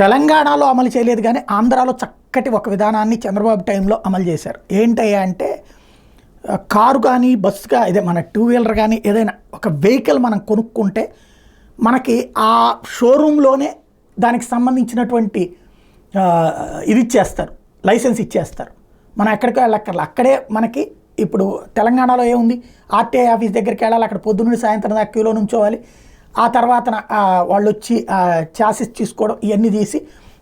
తెలంగాణలో అమలు చేయలేదు కానీ ఆంధ్రాలో చక్కటి ఒక విధానాన్ని చంద్రబాబు టైంలో అమలు చేశారు. ఏంటయ్యా అంటే కారు కానీ బస్సుగా ఇదే మన టూ వీలర్ కానీ ఏదైనా ఒక వెహికల్ మనం కొనుక్కుంటే మనకి ఆ షోరూంలోనే దానికి సంబంధించినటువంటి ఇది ఇచ్చేస్తారు, లైసెన్స్ ఇచ్చేస్తారు. మనం ఎక్కడికో వెళ్ళక్కర్లా, అక్కడే మనకి. ఇప్పుడు తెలంగాణలో ఏముంది, ఆర్టీఐ ఆఫీస్ దగ్గరికి వెళ్ళాలి, అక్కడ పొద్దున్న సాయంత్రం దాకా క్యూలో నుంచోవాలి. ఆ తర్వాత వాళ్ళు వచ్చి చాసిస్ తీసుకోవడం ఇవన్నీ తీసి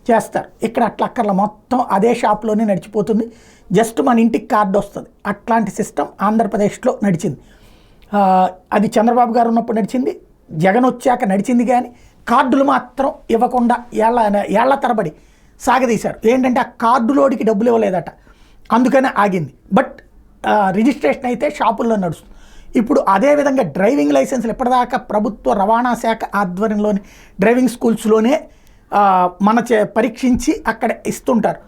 చేస్తారు. ఇక్కడ అట్లా అక్కర్లా, మొత్తం అదే షాప్లోనే నడిచిపోతుంది. జస్ట్ మన ఇంటికి కార్డు వస్తుంది. అట్లాంటి సిస్టమ్ ఆంధ్రప్రదేశ్లో నడిచింది. అది చంద్రబాబు గారు ఉన్నప్పుడు నడిచింది, జగన్ వచ్చాక నడిచింది. కానీ కార్డులు మాత్రం ఇవ్వకుండా ఏళ్ల తరబడి సాగదీశారు. ఏంటంటే ఆ కార్డులోడికి డబ్బులు ఇవ్వలేదట, అందుకనే ఆగింది. బట్ రిజిస్ట్రేషన్ అయితే షాపుల్లో నడుస్తుంది. ఇప్పుడు అదేవిధంగా డ్రైవింగ్ లైసెన్సులు ఇప్పటిదాకా ప్రభుత్వ రవాణా శాఖ ఆధ్వర్యంలోని డ్రైవింగ్ స్కూల్స్లోనే పరీక్షించి అక్కడ ఇస్తుంటారు.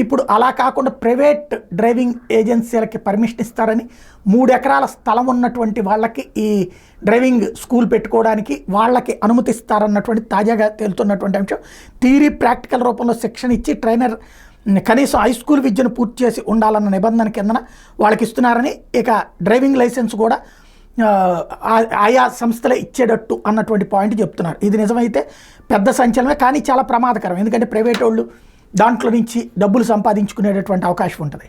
ఇప్పుడు అలా కాకుండా ప్రైవేట్ డ్రైవింగ్ ఏజెన్సీలకి పర్మిషన్ ఇస్తారని, 3 ఎకరాల స్థలం ఉన్నటువంటి వాళ్ళకి ఈ డ్రైవింగ్ స్కూల్ పెట్టుకోవడానికి వాళ్ళకి అనుమతిస్తారన్నటువంటి తాజాగా తేలుతున్నటువంటి అంశం. థియరీ ప్రాక్టికల్ రూపంలో శిక్షణ ఇచ్చి ట్రైనర్ కనీసం హై స్కూల్ విద్యను పూర్తి చేసి ఉండాలన్న నిబంధన కిందన వాళ్ళకి ఇస్తున్నారని, ఇక డ్రైవింగ్ లైసెన్స్ కూడా ఆయా సంస్థలే ఇచ్చేటట్టు అన్నటువంటి పాయింట్ చెప్తున్నారు. ఇది నిజమైతే పెద్ద సంచలనమే, కానీ చాలా ప్రమాదకరం. ఎందుకంటే ప్రైవేట్ వాళ్ళు దాంట్లో నుంచి డబ్బులు సంపాదించుకునేటటువంటి అవకాశం ఉంటుంది.